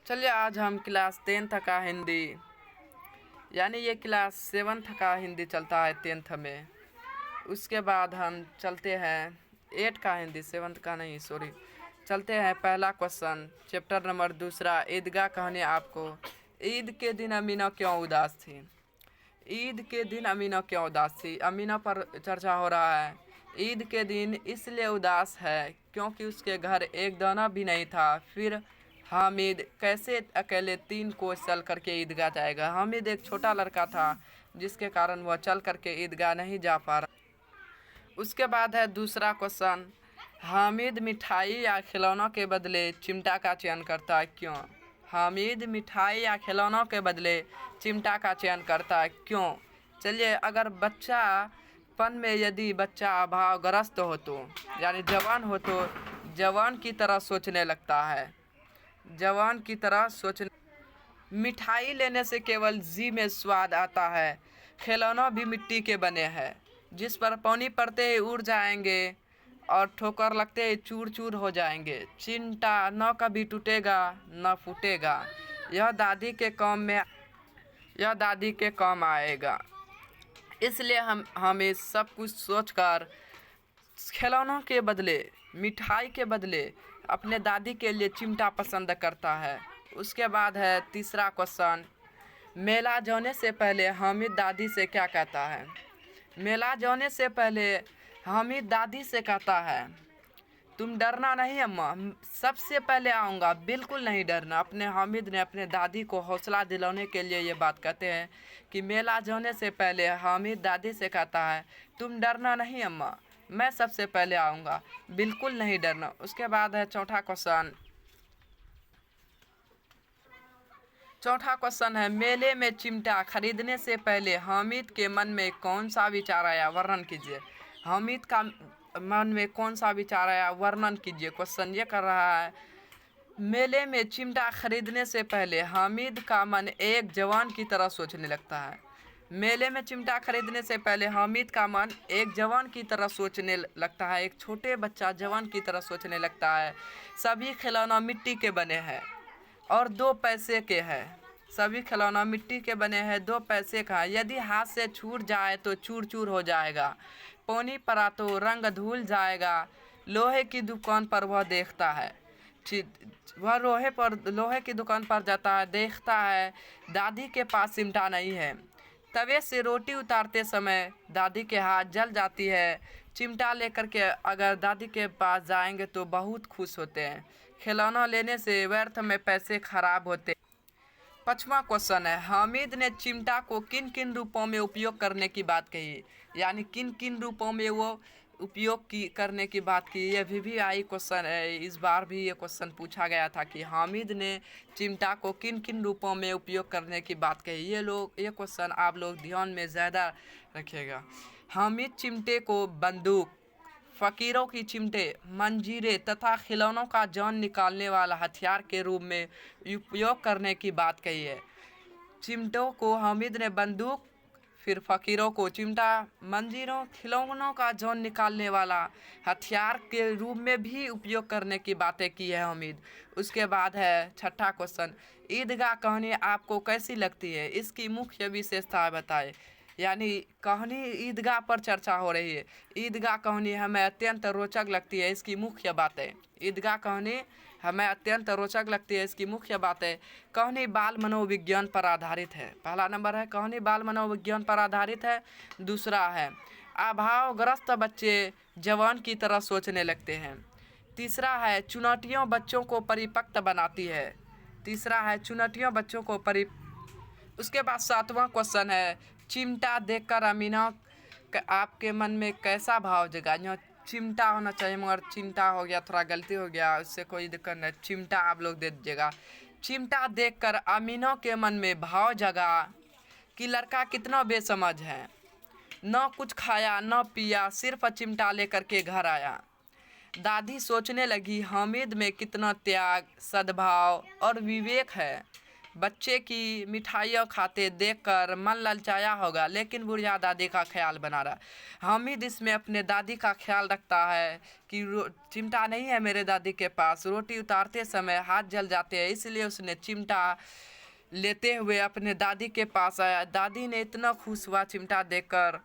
चलिए आज हम क्लास 10th का हिंदी यानी ये क्लास 7th का हिंदी चलता है 10th में। उसके बाद हम चलते हैं 8 का हिंदी, 7th का नहीं सॉरी। चलते हैं पहला क्वेश्चन, चैप्टर नंबर 2, ईदगाह कहानी। आपको ईद के दिन अमीना क्यों उदास थी? ईद के दिन अमीना क्यों उदास थी? अमीना पर चर्चा हो रहा है। ईद के दिन इसलिए उदास है क्योंकि उसके घर एक दाना भी नहीं था। फिर हामिद कैसे अकेले 3 कोस चल करके ईदगाह जाएगा? हामिद एक छोटा लड़का था जिसके कारण वह चल करके ईदगाह नहीं जा पा रहा। उसके बाद है दूसरा क्वेश्चन, हामिद मिठाई या खिलौनों के बदले चिमटा का चयन करता है, क्यों? हामिद मिठाई या खिलौनों के बदले चिमटा का चयन करता है, क्यों? चलिए, अगर बच्चापन में यदि बच्चा अभावग्रस्त हो तो यानी जवान हो तो जवान की तरह सोचने लगता है। जवान की तरह सोचने मिठाई लेने से केवल जी में स्वाद आता है। खिलौना भी मिट्टी के बने हैं जिस पर पानी पड़ते ही उड़ जाएंगे और ठोकर लगते ही चूर चूर हो जाएंगे। चिमटा न कभी टूटेगा न फूटेगा। यह दादी के काम आएगा। इसलिए हमें सब कुछ सोचकर खिलौनों के बदले, मिठाई के बदले अपने दादी के लिए चिमटा पसंद करता है। उसके बाद है तीसरा क्वेश्चन, मेला जाने से पहले हामिद दादी से क्या कहता है? मेला जाने से पहले हामिद दादी से कहता है, तुम डरना नहीं अम्मा, सबसे पहले आऊँगा, बिल्कुल नहीं डरना। अपने हामिद ने अपने दादी को हौसला दिलाने के लिए ये बात कहते हैं कि मेला जाने से पहले हामिद दादी से कहता है, तुम डरना नहीं अम्मा, मैं सबसे पहले आऊँगा, बिल्कुल नहीं डरना। उसके बाद है चौथा क्वेश्चन है, मेले में चिमटा खरीदने से पहले हामिद के मन में कौन सा विचार आया? वर्णन कीजिए। हामिद का मन में कौन सा विचार आया? वर्णन कीजिए। क्वेश्चन ये कर रहा है, मेले में चिमटा खरीदने से पहले हामिद का मन एक जवान की तरह सोचने लगता है। मेले में चिमटा खरीदने से पहले हामिद का मन एक जवान की तरह सोचने लगता है। एक छोटे बच्चा जवान की तरह सोचने लगता है। सभी खिलौना मिट्टी के बने हैं और 2 पैसे के हैं। सभी खिलौना मिट्टी के बने हैं, 2 पैसे का है। यदि हाथ से छूट जाए तो चूर चूर हो जाएगा। पानी पड़ा तो रंग धुल जाएगा। लोहे की दुकान पर वह देखता है। वह लोहे की दुकान पर जाता है, देखता है दादी के पास चिमटा नहीं है। तवे से रोटी उतारते समय दादी के हाथ जल जाती है। चिमटा लेकर के अगर दादी के पास जाएंगे तो बहुत खुश होते हैं। खिलौना लेने से व्यर्थ में पैसे खराब होते। 5वां क्वेश्चन है, हामिद ने चिमटा को किन किन रूपों में उपयोग करने की बात कही? यानी किन किन रूपों में वो करने की बात की। ये भी आई क्वेश्चन है। इस बार भी ये क्वेश्चन पूछा गया था कि हामिद ने चिमटा को किन किन रूपों में उपयोग करने की बात कही। ये क्वेश्चन आप लोग ध्यान में ज़्यादा रखिएगा। हामिद चिमटे को बंदूक, फ़कीरों की चिमटे, मंजीरे तथा खिलौनों का जान निकालने वाला हथियार के रूप में उपयोग करने की बात कही है। चिमटों को हामिद ने बंदूक, फिर फ़कीरों को चिमटा, मंजीरों, खिलौनों का जान निकालने वाला हथियार के रूप में भी उपयोग करने की बातें की है हामिद। उसके बाद है 6ठा क्वेश्चन, ईदगाह कहानी आपको कैसी लगती है? इसकी मुख्य विशेषता बताएं। यानी कहानी ईदगाह पर चर्चा हो रही है। ईदगाह कहानी हमें अत्यंत रोचक लगती है। इसकी मुख्य बातें, ईदगाह कहानी हमें अत्यंत रोचक लगती है। इसकी मुख्य बातें, कहानी बाल मनोविज्ञान पर आधारित है। पहला नंबर है कहानी बाल मनोविज्ञान पर आधारित है। दूसरा है अभावग्रस्त बच्चे जवान की तरह सोचने लगते हैं। तीसरा है चुनौतियों बच्चों को परिपक्व बनाती है। उसके बाद 7वां क्वेश्चन है, चिमटा देखकर अमीना आपके मन में कैसा भाव जगा? यहाँ चिमटा होना चाहिए मगर चिमटा हो गया, थोड़ा गलती हो गया, उससे कोई दिक्कत नहीं, चिमटा आप लोग दे दीजिएगा। चिमटा देखकर अमीना के मन में भाव जगा कि लड़का कितना बेसमझ है। न कुछ खाया न पिया, सिर्फ चिमटा लेकर के घर आया। दादी सोचने लगी, हामिद में कितना त्याग, सद्भाव और विवेक है। बच्चे की मिठाइयाँ खाते देखकर मन ललचाया होगा, लेकिन बुढ़िया दादी का ख्याल बना रहा। हामिद इसमें अपने दादी का ख्याल रखता है कि चिमटा नहीं है मेरे दादी के पास, रोटी उतारते समय हाथ जल जाते हैं, इसलिए उसने चिमटा लेते हुए अपने दादी के पास आया। दादी ने इतना खुश हुआ चिमटा देखकर